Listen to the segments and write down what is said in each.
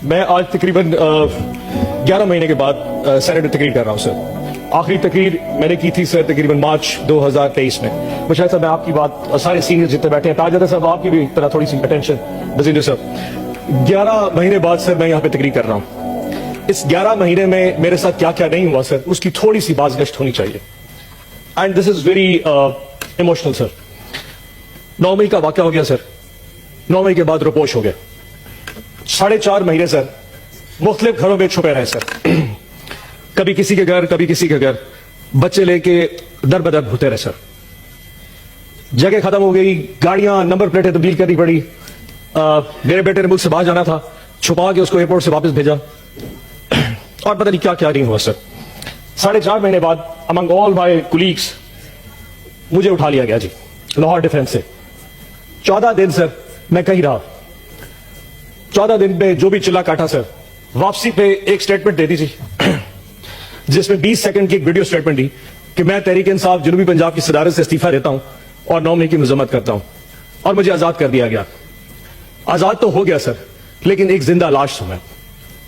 میں آج تقریباً 11 مہینے کے بعد سینیٹ میں تقریر کر رہا ہوں سر. آخری تقریر میں نے کی تھی سر تقریباً مارچ 2023 میں. مجھے صاحب میں آپ کی بات سارے سینئر جتنے بیٹھے ہیں تاجدہ صاحب آپ کی بھی طرح تھوڑی سی اٹینشن بزیندر صاحب 11 مہینے بعد سر میں یہاں پہ تقریر کر رہا ہوں. اس 11 مہینے میں میرے ساتھ کیا کیا نہیں ہوا سر اس کی تھوڑی سی بازگشت ہونی چاہیے. And this is very emotional sir. 9 مئی کا واقعہ ہو گیا سر. 9 مئی کے بعد روپوش ہو گیا. 4.5 مہینے سر مختلف گھروں میں چھپے رہے سر. کبھی کسی کے گھر کبھی کسی کے گھر بچے لے کے در بدر گھومتے رہے سر. جگہ ختم ہو گئی, گاڑیاں نمبر پلیٹیں تبدیل کرنی پڑی. میرے بیٹے نے ملک سے باہر جانا تھا, چھپا کے اس کو ایئرپورٹ سے واپس بھیجا اور پتہ نہیں کیا کیا نہیں ہوا سر. 4.5 مہینے بعد امنگ آل مائی کولیگس مجھے اٹھا لیا گیا جی لاہور ڈیفینس سے. 14 دن سر میں کہیں رہا. 14 دن پہ جو بھی چلا کاٹا سر واپسی پہ ایک سٹیٹمنٹ دے دی جی جس میں 20 سیکنڈ کی ایک ویڈیو سٹیٹمنٹ دی کہ میں تحریک انصاف جنوبی پنجاب کی صدارت سے استعفیٰ دیتا ہوں اور 9 مئی کی مذمت کرتا ہوں اور مجھے آزاد کر دیا گیا. آزاد تو ہو گیا سر لیکن ایک زندہ لاش ہوں میں.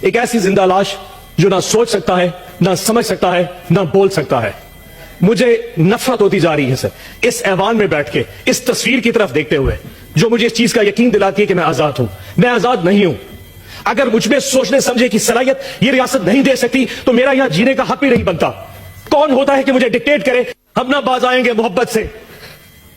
ایک ایسی زندہ لاش جو نہ سوچ سکتا ہے نہ سمجھ سکتا ہے نہ بول سکتا ہے. مجھے نفرت ہوتی جا رہی ہے سر اس ایوان میں بیٹھ کے اس تصویر کی طرف دیکھتے ہوئے جو مجھے اس چیز کا یقین دلاتی ہے کہ میں آزاد ہوں. میں آزاد نہیں ہوں. اگر مجھ میں سوچنے سمجھے کی صلاحیت یہ ریاست نہیں دے سکتی تو میرا یہاں جینے کا حق بھی نہیں بنتا. کون ہوتا ہے کہ مجھے ڈکٹیٹ کرے ہم نہ باز آئیں گے محبت سے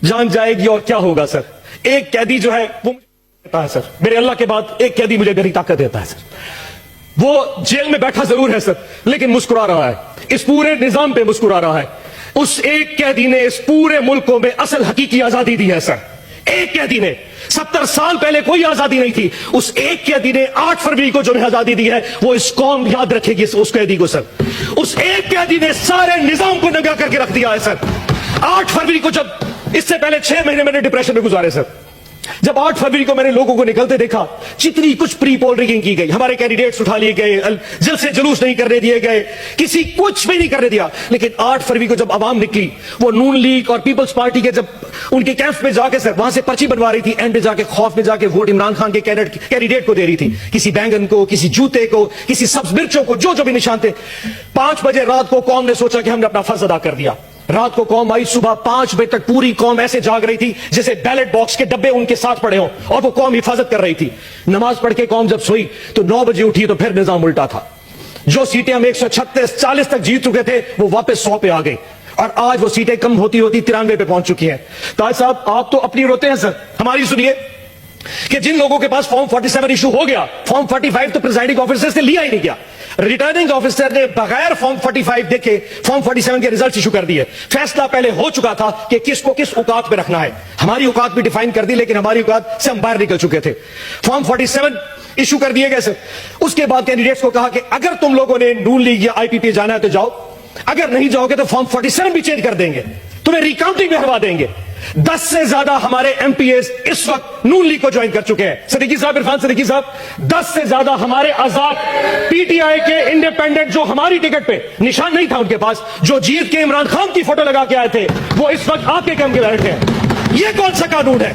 جان جائے گی اور کیا ہوگا سر. ایک قیدی جو ہے وہ دیتا ہے سر. میرے اللہ کے بعد ایک قیدی مجھے گہری طاقت دیتا ہے سر. وہ جیل میں بیٹھا ضرور ہے سر لیکن مسکرا رہا ہے. اس پورے نظام پہ مسکرا رہا ہے. اس ایک قیدی نے اس پورے ملک کو میں اصل حقیقی آزادی دی ہے سر. ایک قیدی نے 70 سال پہلے کوئی آزادی نہیں تھی. اس ایک قیدی نے 8 فروری کو جو میں آزادی دی ہے وہ اس قوم یاد رکھے گی اس قیدی کو سر. اس ایک قیدی نے سارے نظام کو ننگا کر کے رکھ دیا ہے سر. 8 فروری کو جب اس سے پہلے 6 مہینے میں نے ڈپریشن میں گزارے سر. جب 8 فروری کو میں نے لوگوں کو نکلتے دیکھا جتنی کچھ پری پول ریگنگ کی گئی, ہمارے کینڈیڈیٹس اٹھا لیے گئے, جلسے جلوس نہیں کرنے دیے گئے, کسی کچھ بھی نہیں کرنے دیا. لیکن 8 فروری کو جب عوام نکلی وہ نون لیگ اور پیپلز پارٹی کے جب ان کے کیمپ میں جا کے سر وہاں سے پرچی بنوا رہی تھی, اینڈ پہ جا کے خوف میں جا کے ووٹ عمران خان کے کینڈیڈیٹ کو دے رہی تھی. کسی بینگن کو, کسی جوتے کو, کسی سبز مرچوں کو, جو بھی نشان تھے. 5 بجے رات کو قوم نے سوچا کہ ہم نے اپنا فرض ادا کر دیا. رات کو قوم آئی, صبح 5 بجے تک پوری قوم ایسے جاگ رہی تھی جیسے بیلٹ باکس کے ڈبے ان کے ساتھ پڑے ہوں اور وہ قوم حفاظت کر رہی تھی. نماز پڑھ کے قوم جب سوئی تو 9 بجے اٹھی تو پھر نظام الٹا تھا. جو سیٹیں ہم 136 40 تک جیت چکے تھے وہ واپس 100 پہ آ گئی اور آج وہ سیٹیں کم ہوتی ہوتی 93 پہ پہنچ چکی ہیں. تاج صاحب آپ تو اپنی روتے ہیں سر, ہماری سنیے کہ جن لوگوں کے پاس فارم 47 ایشو ہو گیا, فارم 45 تو پریزائڈنگ آفیسر سے لیا ہی نہیں گیا. ریٹرننگ آفیسر نے بغیر فارم 45 دیکھے فارم 47 کے ریزلٹ ایشو کر دیے. فیصلہ پہلے ہو چکا تھا کہ کس کو کس اوقات پہ رکھنا ہے. ہماری اوقات بھی ڈیفائن کر دی لیکن ہماری اوقات سے ہم باہر نکل چکے تھے. فارم 47 ایشو کر دیے گئے سر. اس کے بعد کینڈیڈیٹس کو کہا کہ اگر تم لوگوں نے نون لیگ یا آئی پی پی جانا ہے تو جاؤ, اگر نہیں جاؤ گے تو فارم 47 بھی چینج کر دیں گے, تمہیں ریکاؤنٹنگ میں ہروا دیں گے. 10 سے زیادہ ہمارے ایم پی ایز اس وقت نون لیگ کو جوائن کر چکے ہیں. صدیقی صاحب, عرفان صدیقی صاحب, 10 سے زیادہ ہمارے آزاد پی ٹی آئی کے انڈیپینڈنٹ جو ہماری ٹکٹ پہ نشان نہیں تھا ان کے پاس, جو جیت کے عمران خان کی فوٹو لگا کے آئے تھے, وہ اس وقت آپ کے کیمپ کے بیٹھے ہیں. یہ کون سا قانون ہے,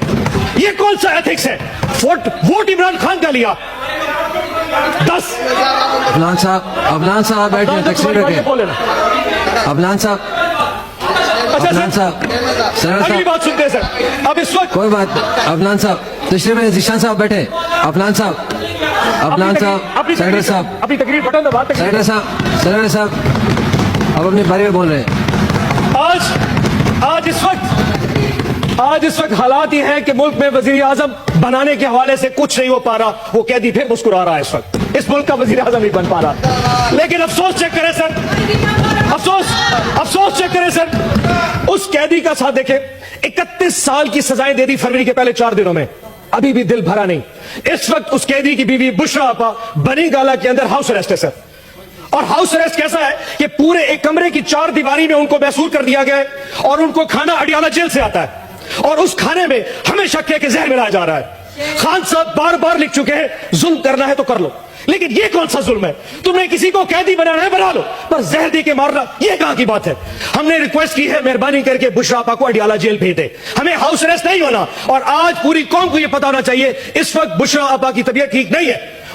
یہ کون سا ایتھکس ہے؟ ووٹ عمران خان کا لیا. 10 ابلان صاحب بیٹھے, ابلان صاحب اگلی بات سنتے ہیں سر. اب اس وقت کوئی بات, ابلان صاحب تشریف ہے, ذیشان صاحب بیٹھے, ابلان صاحب سیکرٹری صاحب اپنی تقریر بٹن دبا تک سیکرٹری صاحب اب اپنی باری میں بول رہے ہیں. آج اس وقت حالات یہ ہیں کہ ملک میں وزیر اعظم بنانے کے حوالے سے کچھ نہیں ہو پا رہا. وہ قیدی پھر مسکرا رہا ہے. اس وقت اس ملک کا وزیر اعظم نہیں بن پا رہا. لیکن افسوس چیک کریں سر, افسوس چیک کریں سر, اس قیدی کا ساتھ دیکھیں. 31 سال کی سزائیں دے دی فروری کے پہلے 4 دنوں میں, ابھی بھی دل بھرا نہیں. اس وقت اس قیدی کی بیوی بشرا آپا بنی گالا کے اندر ہاؤس اریسٹ ہے سر. اور ہاؤس اریسٹ کیسا ہے کہ پورے ایک کمرے کی 4 دیواری میں ان کو محصور کر دیا گیا ہے اور ان کو کھانا اڈیالہ جیل سے آتا ہے اور اس کھانے میں ہمیں شک ہے کہ زہر ملایا جا رہا ہے. خان صاحب بار بار لکھ چکے ہیں ظلم کرنا ہے تو کر لو, لیکن یہ کون سا ظلم ہے؟ تم نے کسی کو قیدی بنانا ہے بنا لو, بس زہر دے کے مارنا یہ کہاں کی بات ہے؟ ہم نے ریکویسٹ کی ہے مہربانی کر کے بشرا آپا کو اڈیالہ جیل بھیج دے, ہمیں ہاؤس اریسٹ نہیں ہونا. اور آج پوری قوم کو یہ پتا ہونا چاہیے اس وقت بشرا آپا کی طبیعت ٹھیک نہیں ہے